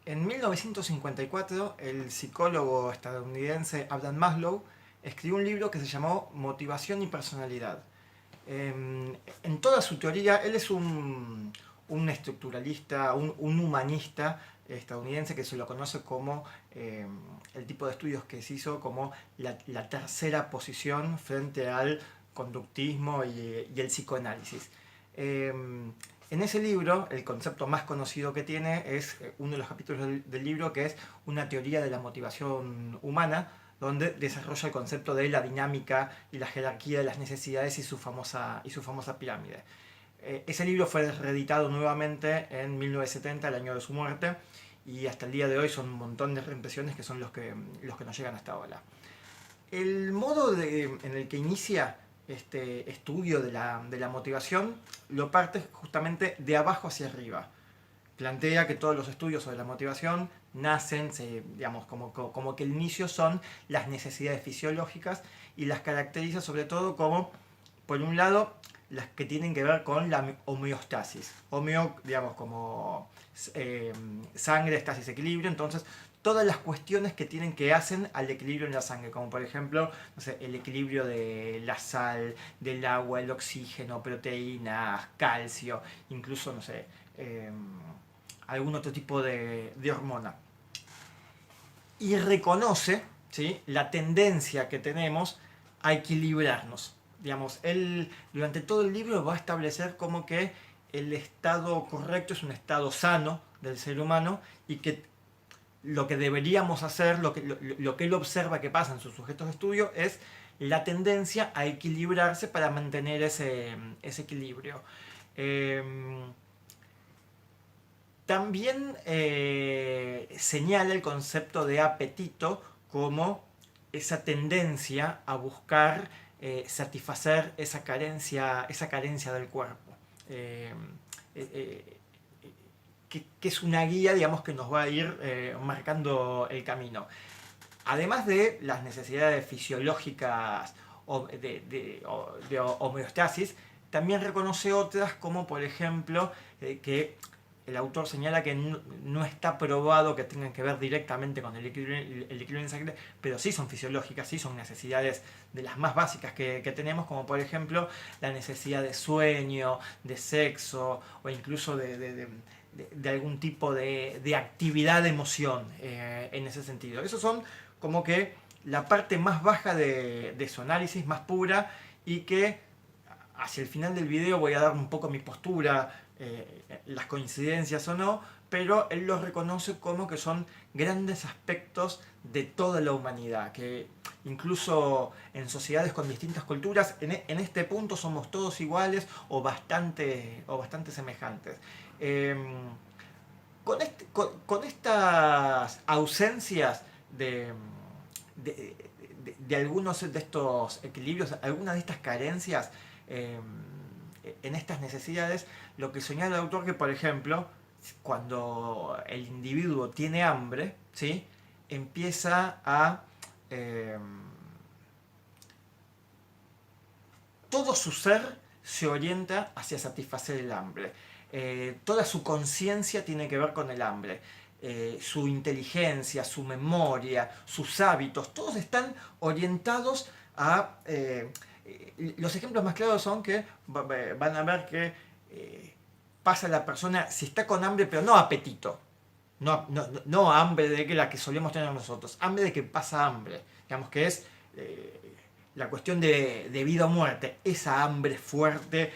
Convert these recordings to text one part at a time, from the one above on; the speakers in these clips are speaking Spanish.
En 1954, el psicólogo estadounidense Abraham Maslow escribió un libro que se llamó Motivación y Personalidad. En toda su teoría, él es un estructuralista, un humanista estadounidense que se lo conoce como el tipo de estudios que se hizo como la tercera posición frente al conductismo y el psicoanálisis. En ese libro, el concepto más conocido que tiene es uno de los capítulos del libro, que es una teoría de la motivación humana, donde desarrolla el concepto de la dinámica y la jerarquía de las necesidades y su famosa pirámide. Ese libro fue reeditado nuevamente en 1970, el año de su muerte, y hasta el día de hoy son un montón de reimpresiones que son los que nos llegan hasta ahora. El modo en el que inicia este estudio de la motivación lo parte justamente de abajo hacia arriba. Plantea que todos los estudios sobre la motivación nacen, digamos, como que el inicio son las necesidades fisiológicas y las caracteriza sobre todo como, por un lado, las que tienen que ver con la homeostasis. Homeo, digamos, como sangre, estasis, equilibrio. Entonces, todas las cuestiones que hacen al equilibrio en la sangre, como por ejemplo, no sé, el equilibrio de la sal, del agua, el oxígeno, proteínas, calcio, incluso, no sé, algún otro tipo de hormona. Y reconoce, ¿sí?, la tendencia que tenemos a equilibrarnos. Digamos, él durante todo el libro va a establecer como que el estado correcto es un estado sano del ser humano y que lo que deberíamos hacer, lo que él observa que pasa en sus sujetos de estudio es la tendencia a equilibrarse para mantener ese equilibrio. También señala el concepto de apetito como esa tendencia a buscar satisfacer esa carencia del cuerpo. Eh, eh, que es una guía, digamos, que nos va a ir marcando el camino. Además de las necesidades fisiológicas de homeostasis, también reconoce otras como, por ejemplo, que el autor señala que no está probado que tengan que ver directamente con el equilibrio en sangre, pero sí son fisiológicas, sí son necesidades de las más básicas que tenemos, como por ejemplo la necesidad de sueño, de sexo o incluso de algún tipo de actividad de emoción en ese sentido. Esos son como que la parte más baja de su análisis, más pura, y que hacia el final del video voy a dar un poco mi postura, las coincidencias o no, pero él los reconoce como que son grandes aspectos de toda la humanidad, que incluso en sociedades con distintas culturas, en este punto somos todos iguales o bastante semejantes. Eh, con estas ausencias de, de algunos de estos equilibrios, algunas de estas carencias en estas necesidades, lo que señala el autor que, por ejemplo, cuando el individuo tiene hambre, ¿sí?, empieza a... todo su ser se orienta hacia satisfacer el hambre. Toda su conciencia tiene que ver con el hambre. Su inteligencia, su memoria, sus hábitos, todos están orientados a... los ejemplos más claros son que van a ver que pasa la persona, si está con hambre, pero no apetito, no hambre de que la que solemos tener nosotros, hambre de que pasa hambre, digamos que es la cuestión de vida o muerte, esa hambre fuerte,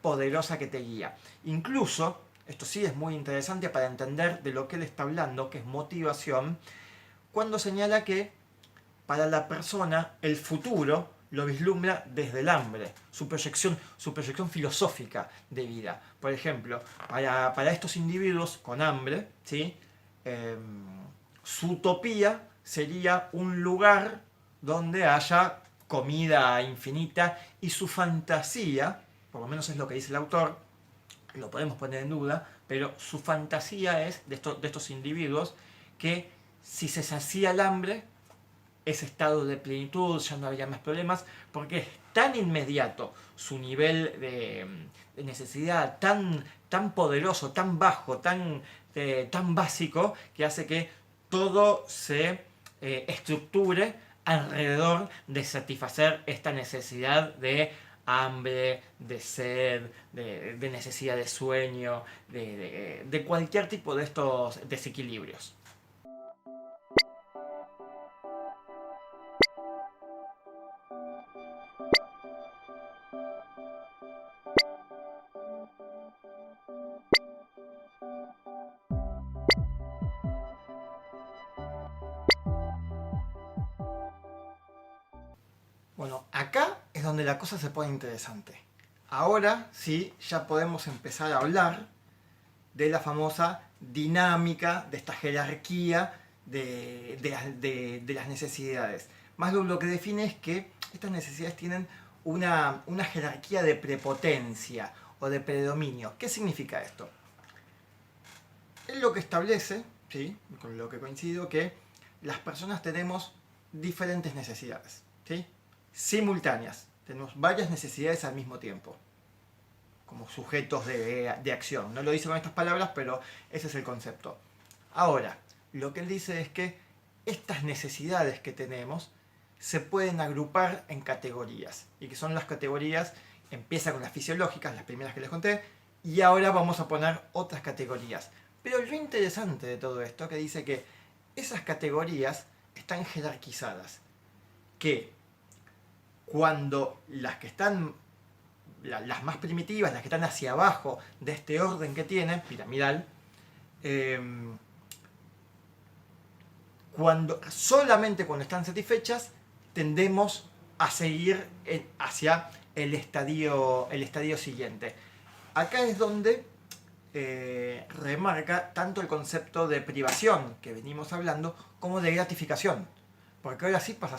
poderosa que te guía. Incluso, esto sí es muy interesante para entender de lo que él está hablando, que es motivación, cuando señala que para la persona el futuro lo vislumbra desde el hambre, su proyección filosófica de vida. Por ejemplo, para estos individuos con hambre, ¿sí?, su utopía sería un lugar donde haya comida infinita, y su fantasía, por lo menos es lo que dice el autor, lo podemos poner en duda, pero su fantasía es de estos individuos que si se sacía el hambre, ese estado de plenitud, ya no había más problemas, porque es tan inmediato su nivel de necesidad, tan poderoso, tan bajo, tan básico que hace que todo se estructure alrededor de satisfacer esta necesidad de hambre, de sed, de necesidad de sueño, de cualquier tipo de estos desequilibrios. Bueno, acá es donde la cosa se pone interesante. Ahora sí, ya podemos empezar a hablar de la famosa dinámica, de esta jerarquía de las necesidades. Maslow lo que define es que estas necesidades tienen una jerarquía de prepotencia o de predominio. ¿Qué significa esto? Él lo que establece, ¿sí?, con lo que coincido, que las personas tenemos diferentes necesidades, ¿sí?, simultáneas. Tenemos varias necesidades al mismo tiempo, como sujetos de acción. No lo dice con estas palabras, pero ese es el concepto. Ahora, lo que él dice es que estas necesidades que tenemos se pueden agrupar en categorías, y que son las categorías, empieza con las fisiológicas, las primeras que les conté, y ahora vamos a poner otras categorías. Pero lo interesante de todo esto es que dice que esas categorías están jerarquizadas, que cuando las que están, las más primitivas, las que están hacia abajo de este orden que tienen, piramidal, solamente cuando están satisfechas tendemos a seguir hacia el estadio siguiente. Acá es donde remarca tanto el concepto de privación que venimos hablando como de gratificación, porque ahora sí pasa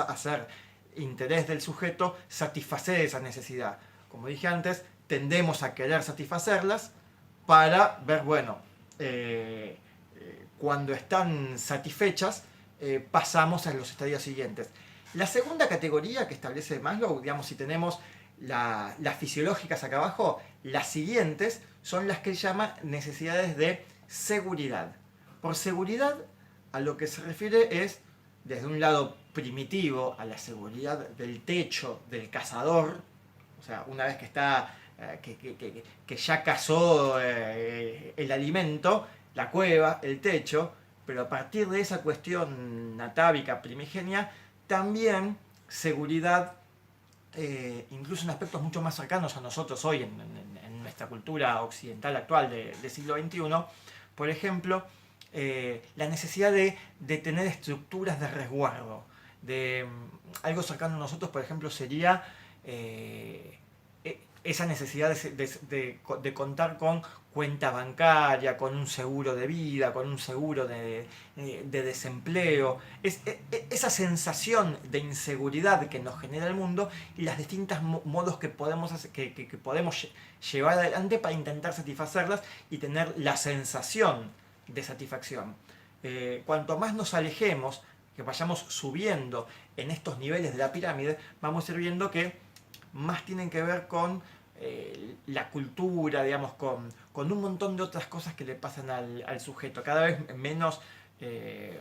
a ser interés del sujeto satisfacer esa necesidad. Como dije antes, tendemos a querer satisfacerlas para ver, bueno, cuando están satisfechas, pasamos a los estadios siguientes. La segunda categoría que establece Maslow, digamos, si tenemos las fisiológicas acá abajo, las siguientes son las que él llama necesidades de seguridad. Por seguridad, a lo que se refiere es, desde un lado primitivo, a la seguridad del techo del cazador, o sea, una vez que está que ya cazó el alimento, la cueva, el techo, pero a partir de esa cuestión atávica primigenia, también seguridad, incluso en aspectos mucho más cercanos a nosotros hoy, en nuestra cultura occidental actual del siglo XXI, por ejemplo, la necesidad de tener estructuras de resguardo. Algo cercano a nosotros, por ejemplo, sería esa necesidad de contar con cuenta bancaria, con un seguro de vida, con un seguro de desempleo. Esa sensación de inseguridad que nos genera el mundo y los distintos modos que podemos llevar adelante para intentar satisfacerlas y tener la sensación de satisfacción. Cuanto más nos alejemos, que vayamos subiendo en estos niveles de la pirámide, vamos a ir viendo que más tienen que ver con la cultura, digamos, con un montón de otras cosas que le pasan al sujeto, cada vez menos,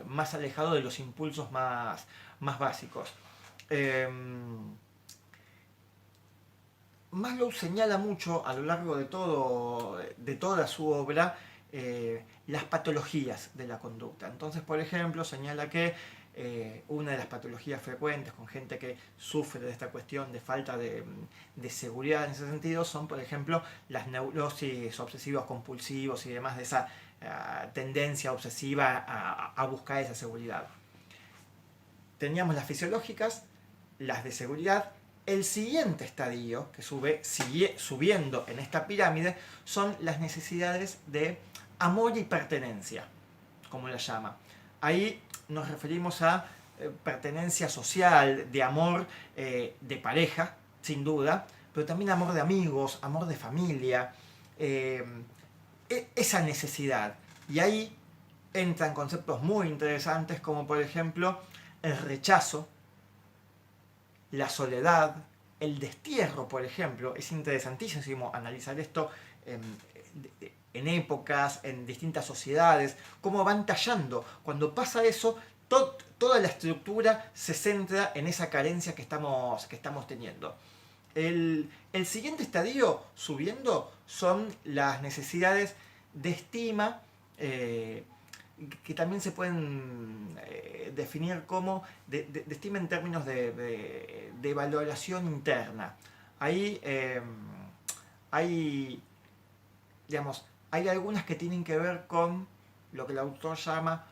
más alejado de los impulsos más básicos. Maslow señala mucho a lo largo de toda su obra las patologías de la conducta. Entonces, por ejemplo, señala que una de las patologías frecuentes con gente que sufre de esta cuestión de falta de seguridad en ese sentido son, por ejemplo, las neurosis obsesivos compulsivos y demás, de esa tendencia obsesiva a buscar esa seguridad. Teníamos las fisiológicas, las de seguridad. El siguiente estadio que sigue subiendo en esta pirámide son las necesidades de amor y pertenencia, como la llama. Ahí nos referimos a pertenencia social, de amor de pareja, sin duda, pero también amor de amigos, amor de familia, esa necesidad. Y ahí entran conceptos muy interesantes como, por ejemplo, el rechazo, la soledad, el destierro, por ejemplo, es interesantísimo analizar esto en épocas, en distintas sociedades, cómo van tallando. Cuando pasa eso, toda la estructura se centra en esa carencia que estamos teniendo. El siguiente estadio subiendo son las necesidades de estima, que también se pueden definir como de estima en términos de valoración interna. Ahí hay, digamos, hay algunas que tienen que ver con lo que el autor llama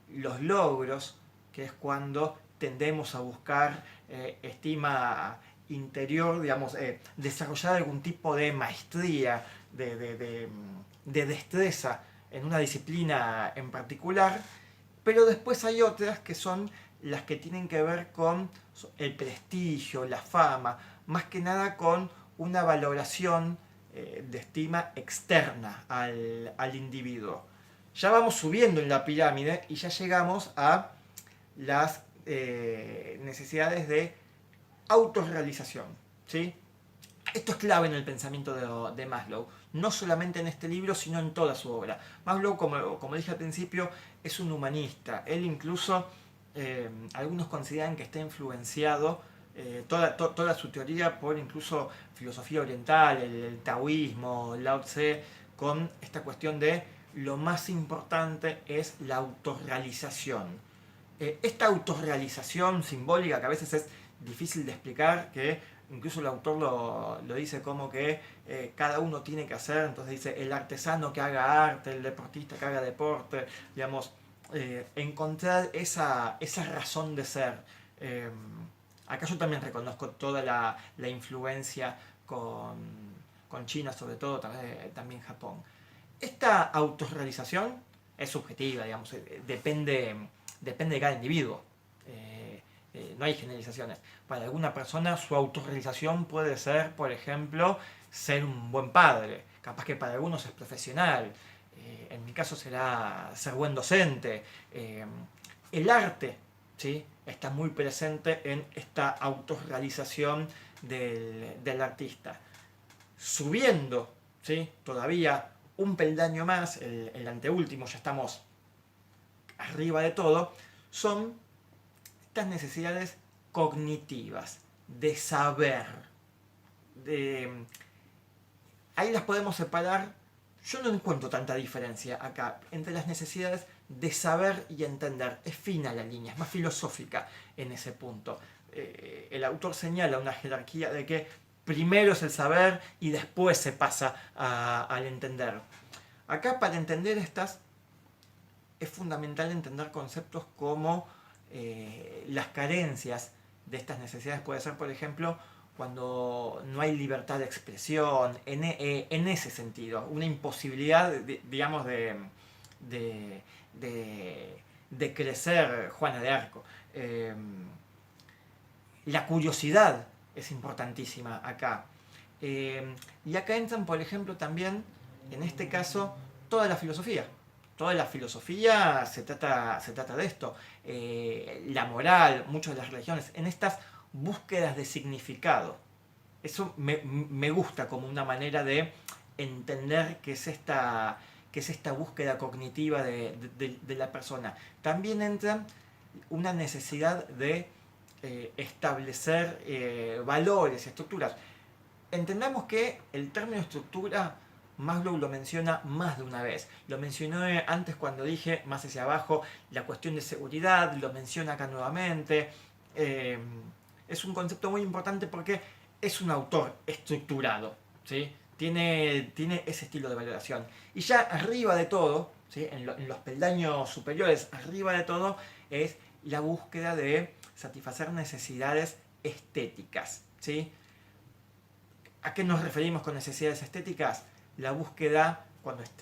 los logros, que es cuando tendemos a buscar estima interior, digamos, desarrollar algún tipo de maestría, de destreza en una disciplina en particular, pero después hay otras que son las que tienen que ver con el prestigio, la fama, más que nada con una valoración de estima externa al individuo. Ya vamos subiendo en la pirámide y ya llegamos a las necesidades de autorrealización, ¿sí? Esto es clave en el pensamiento de Maslow, no solamente en este libro, sino en toda su obra. Maslow, como dije al principio, es un humanista. Él incluso, algunos consideran que está influenciado toda su teoría por incluso filosofía oriental, el taoísmo, Lao Tse, con esta cuestión de lo más importante es la autorrealización. Esta autorrealización simbólica, que a veces es difícil de explicar, que incluso el autor lo dice como que cada uno tiene que hacer, entonces dice el artesano que haga arte, el deportista que haga deporte, digamos, encontrar esa razón de ser. Acá yo también reconozco toda la influencia con China, sobre todo, también Japón. Esta autorrealización es subjetiva, digamos, depende de cada individuo. No hay generalizaciones. Para alguna persona su autorrealización puede ser, por ejemplo, ser un buen padre. Capaz que para algunos es profesional. En mi caso será ser buen docente. El arte, ¿sí?, está muy presente en esta autorrealización del artista. Subiendo, ¿sí?, todavía un peldaño más, el anteúltimo, ya estamos arriba de todo, son estas necesidades cognitivas, de saber. Ahí las podemos separar. Yo no encuentro tanta diferencia acá entre las necesidades de saber y entender. Es fina la línea, es más filosófica en ese punto. El autor señala una jerarquía de que primero es el saber y después se pasa al entender. Acá, para entender estas, es fundamental entender conceptos como las carencias de estas necesidades. Puede ser, por ejemplo, cuando no hay libertad de expresión, en ese sentido, una imposibilidad, digamos, de crecer Juana de Arco. La curiosidad es importantísima acá. Y acá entran, por ejemplo, también, en este caso, toda la filosofía. Toda la filosofía se trata de esto. La moral, muchas de las religiones, en estas búsquedas de significado. Eso me gusta como una manera de entender qué es esta búsqueda cognitiva de la persona. También entra una necesidad de establecer valores, estructuras. Entendamos que el término estructura Maslow lo menciona más de una vez. Lo mencioné antes cuando dije más hacia abajo la cuestión de seguridad, lo menciona acá nuevamente. Es un concepto muy importante porque es un autor estructurado, ¿sí? Tiene ese estilo de valoración. Y ya arriba de todo, ¿sí?, en los peldaños superiores, arriba de todo, es la búsqueda de satisfacer necesidades estéticas, ¿sí? ¿A qué nos referimos con necesidades estéticas? La búsqueda,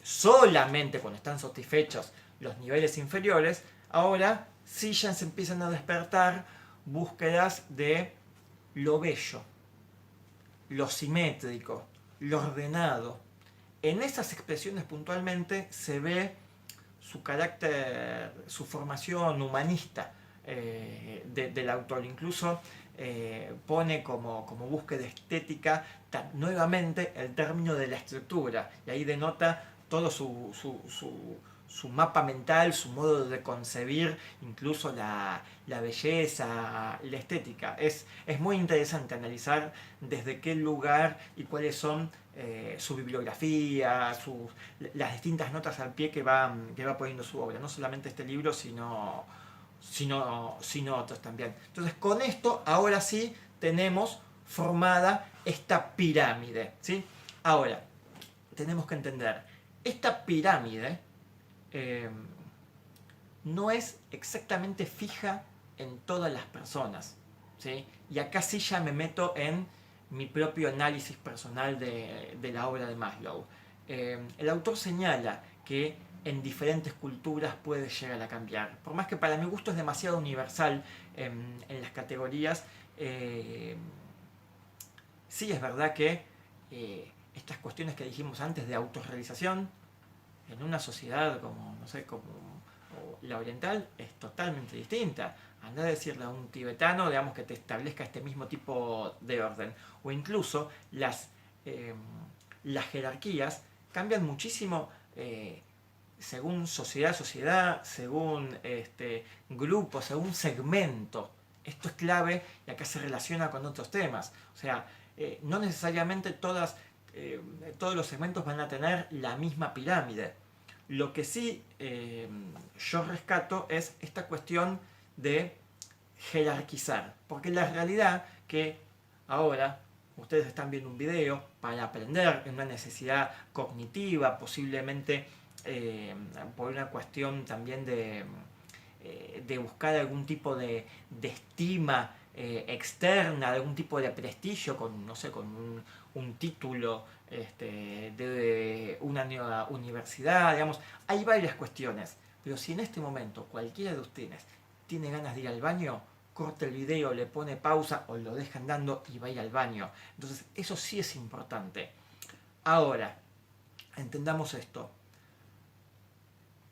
solamente cuando están satisfechos los niveles inferiores, ahora sí ya se empiezan a despertar búsquedas de lo bello, lo simétrico, lo ordenado. En esas expresiones puntualmente se ve su carácter, su formación humanista del autor. Incluso pone como búsqueda estética nuevamente el término de la estructura, y ahí denota todo su mapa mental, su modo de concebir incluso la belleza, la estética. Es muy interesante analizar desde qué lugar y cuáles son su bibliografía, las distintas notas al pie que va poniendo su obra. No solamente este libro, sino otros también. Entonces, con esto, ahora sí, tenemos formada esta pirámide, ¿sí? Ahora, tenemos que entender, esta pirámide no es exactamente fija en todas las personas, ¿sí? Y acá sí ya me meto en mi propio análisis personal de la obra de Maslow. El autor señala que en diferentes culturas puede llegar a cambiar. Por más que para mi gusto es demasiado universal en las categorías, sí es verdad que estas cuestiones que dijimos antes de autorrealización, en una sociedad como, no sé, como la oriental, es totalmente distinta. Andá a decirle a un tibetano, digamos, que te establezca este mismo tipo de orden. O incluso las jerarquías cambian muchísimo según sociedad, según grupo, según segmento. Esto es clave y acá se relaciona con otros temas. O sea, no necesariamente todos los segmentos van a tener la misma pirámide. Lo que sí yo rescato es esta cuestión de jerarquizar. Porque la realidad que ahora ustedes están viendo un video para aprender en una necesidad cognitiva, posiblemente por una cuestión también de buscar algún tipo de estima externa, de algún tipo de prestigio con, no sé, con un título de una universidad, digamos. Hay varias cuestiones, pero si en este momento cualquiera de ustedes tiene ganas de ir al baño, corta el video, le pone pausa o lo deja andando y va a ir al baño. Entonces eso sí es importante. Ahora, entendamos esto.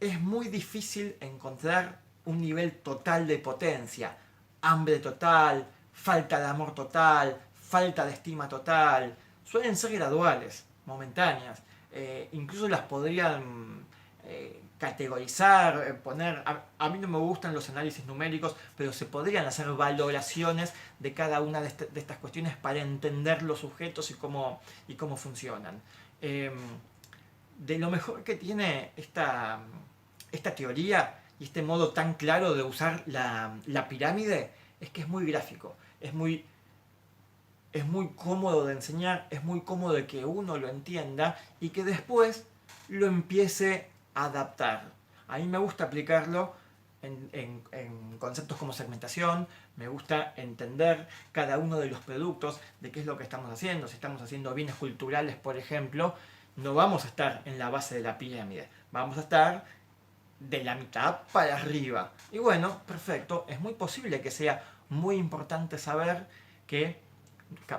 Es muy difícil encontrar un nivel total de potencia, hambre total, falta de amor total, falta de estima total. Suelen ser graduales, momentáneas. Incluso las podrían categorizar, poner... A mí no me gustan los análisis numéricos, pero se podrían hacer valoraciones de cada una de estas cuestiones para entender los sujetos y cómo funcionan. De lo mejor que tiene esta teoría y este modo tan claro de usar la pirámide es que es muy gráfico, es muy cómodo de enseñar, es muy cómodo de que uno lo entienda y que después lo empiece a adaptar. A mí me gusta aplicarlo en conceptos como segmentación, me gusta entender cada uno de los productos, de qué es lo que estamos haciendo. Si estamos haciendo bienes culturales, por ejemplo, no vamos a estar en la base de la pirámide, vamos a estar de la mitad para arriba. Y bueno, perfecto, es muy posible que sea muy importante saber que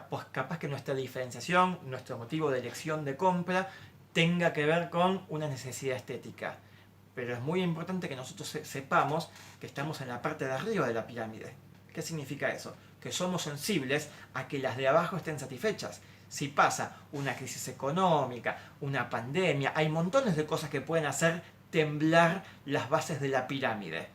pues capaz que nuestra diferenciación, nuestro motivo de elección de compra tenga que ver con una necesidad estética. Pero es muy importante que nosotros sepamos que estamos en la parte de arriba de la pirámide. ¿Qué significa eso? Que somos sensibles a que las de abajo estén satisfechas. Si pasa una crisis económica, una pandemia, hay montones de cosas que pueden hacer temblar las bases de la pirámide.